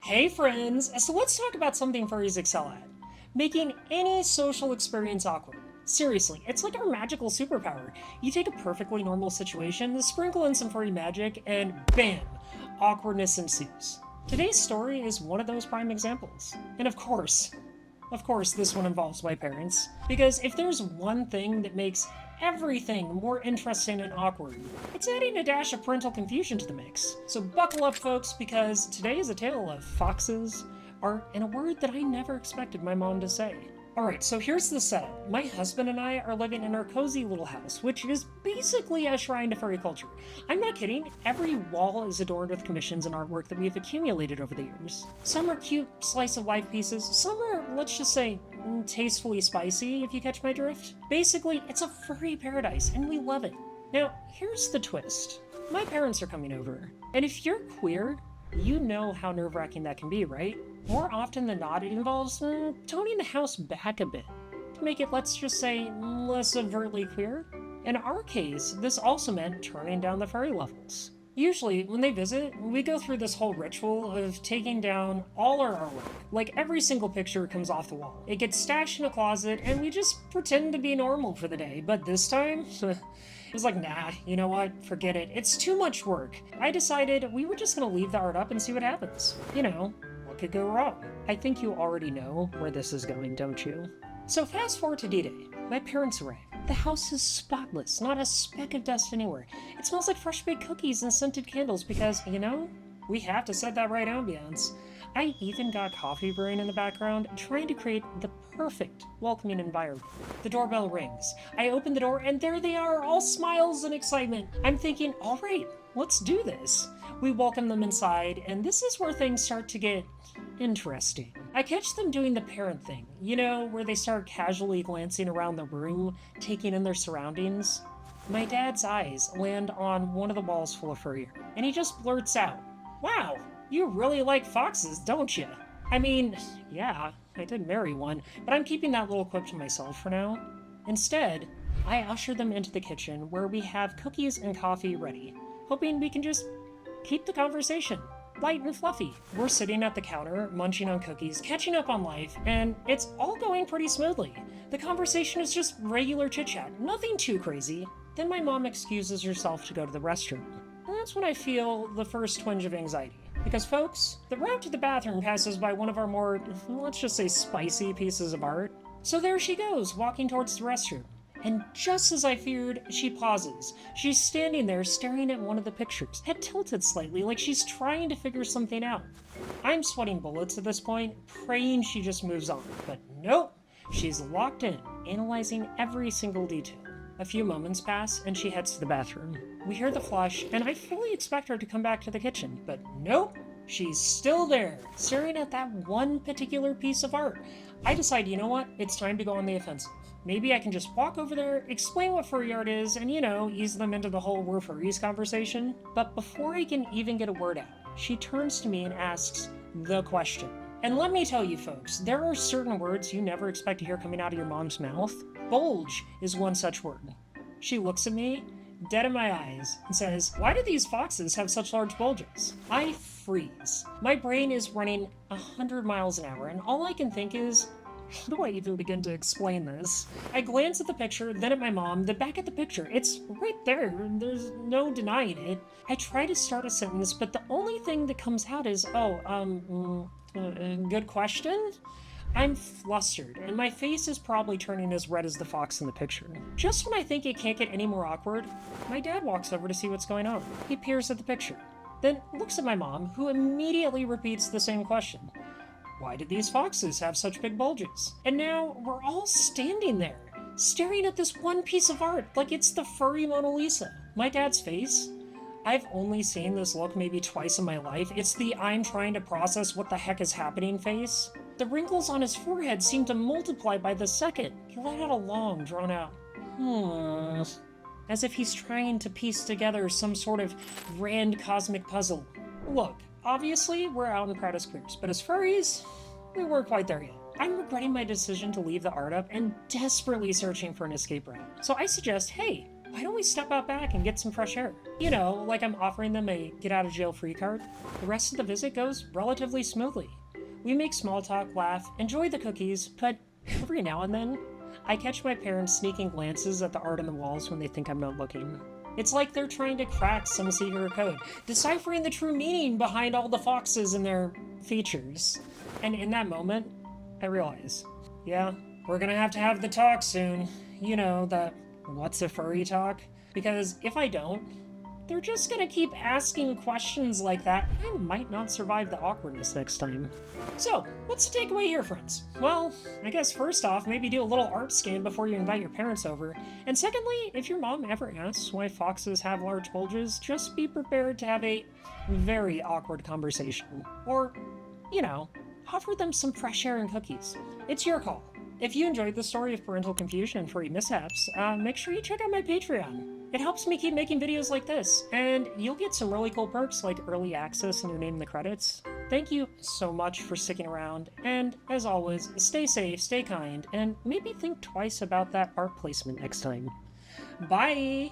Hey friends! So let's talk about something furries excel at. Making any social experience awkward. Seriously, it's like our magical superpower. You take a perfectly normal situation, sprinkle in some furry magic, and bam! Awkwardness ensues. Today's story is one of those prime examples. And of course, this one involves my parents. Because if there's one thing that makes everything more interesting and awkward, it's adding a dash of parental confusion to the mix. So buckle up, folks, because today is a tale of foxes, art, and a word that I never expected my mom to say. Alright, so here's the setup. My husband and I are living in our cozy little house, which is basically a shrine to furry culture. I'm not kidding, every wall is adorned with commissions and artwork that we've accumulated over the years. Some are cute slice of life pieces, some are, let's just say, tastefully spicy, if you catch my drift. Basically, it's a furry paradise, and we love it. Now, here's the twist. My parents are coming over, and if you're queer, you know how nerve-wracking that can be, right? More often than not, it involves toning the house back a bit to make it, let's just say, less overtly queer. In our case, this also meant turning down the furry levels. Usually, when they visit, we go through this whole ritual of taking down all our artwork. Like, every single picture comes off the wall. It gets stashed in a closet, and we just pretend to be normal for the day. But this time, it was like, nah, you know what? Forget it. It's too much work. I decided we were just gonna leave the art up and see what happens. You know, what could go wrong? I think you already know where this is going, don't you? So fast forward to D-Day. My parents arrive. The house is spotless, not a speck of dust anywhere. It smells like fresh baked cookies and scented candles because, you know, we have to set that right ambiance. I even got coffee brewing in the background, trying to create the perfect welcoming environment. The doorbell rings. I open the door and there they are, all smiles and excitement. I'm thinking, all right, let's do this. We welcome them inside, and this is where things start to get interesting. I catch them doing the parent thing, you know, where they start casually glancing around the room, taking in their surroundings. My dad's eyes land on one of the walls full of furry, and he just blurts out, "Wow, you really like foxes, don't you?" I mean, yeah, I did marry one, but I'm keeping that little quip to myself for now. Instead, I usher them into the kitchen where we have cookies and coffee ready, hoping we can just keep the conversation light and fluffy. We're sitting at the counter, munching on cookies, catching up on life, and it's all going pretty smoothly. The conversation is just regular chit-chat, nothing too crazy. Then my mom excuses herself to go to the restroom. And that's when I feel the first twinge of anxiety. Because folks, the route to the bathroom passes by one of our more, let's just say, spicy pieces of art. So there she goes, walking towards the restroom. And just as I feared, she pauses. She's standing there staring at one of the pictures, head tilted slightly like she's trying to figure something out. I'm sweating bullets at this point, praying she just moves on. But nope, she's locked in, analyzing every single detail. A few moments pass, and she heads to the bathroom. We hear the flush, and I fully expect her to come back to the kitchen, but nope, she's still there, staring at that one particular piece of art. I decide, you know what, it's time to go on the offensive. Maybe I can just walk over there, explain what furry art is, and, you know, ease them into the whole we're furries conversation. But before I can even get a word out, she turns to me and asks the question. And let me tell you folks, there are certain words you never expect to hear coming out of your mom's mouth. Bulge is one such word. She looks at me, dead in my eyes, and says, "Why do these foxes have such large bulges?" I freeze. My brain is running 100 miles an hour, and all I can think is, how do I even begin to explain this? I glance at the picture, then at my mom, then back at the picture. It's right there. There's no denying it. I try to start a sentence, but the only thing that comes out is, good question? I'm flustered, and my face is probably turning as red as the fox in the picture. Just when I think it can't get any more awkward, my dad walks over to see what's going on. He peers at the picture, then looks at my mom, who immediately repeats the same question. Why did these foxes have such big bulges? And now we're all standing there, staring at this one piece of art like it's the furry Mona Lisa. My dad's face? I've only seen this look maybe twice in my life. It's the I'm trying to process what the heck is happening face. The wrinkles on his forehead seem to multiply by the second. He let out a long, drawn-out as if he's trying to piece together some sort of grand cosmic puzzle. Look, obviously, we're out and proud as queers, but as furries, we weren't quite there yet. I'm regretting my decision to leave the art up and desperately searching for an escape route. So I suggest, hey, why don't we step out back and get some fresh air? You know, like I'm offering them a get out of jail free card. The rest of the visit goes relatively smoothly. We make small talk, laugh, enjoy the cookies, but every now and then, I catch my parents sneaking glances at the art on the walls when they think I'm not looking. It's like they're trying to crack some secret code, deciphering the true meaning behind all the foxes and their features. And in that moment, I realize, yeah, we're gonna have to have the talk soon. You know, the what's a furry talk? Because if I don't, they're just gonna keep asking questions like that. I might not survive the awkwardness next time. So, what's the takeaway here, friends? Well, I guess first off, maybe do a little art scan before you invite your parents over. And secondly, if your mom ever asks why foxes have large bulges, just be prepared to have a very awkward conversation. Or, you know, offer them some fresh air and cookies. It's your call. If you enjoyed the story of parental confusion and furry mishaps, make sure you check out my Patreon. It helps me keep making videos like this, and you'll get some really cool perks like early access and your name in the credits. Thank you so much for sticking around, and as always, stay safe, stay kind, and maybe think twice about that art placement next time. Bye!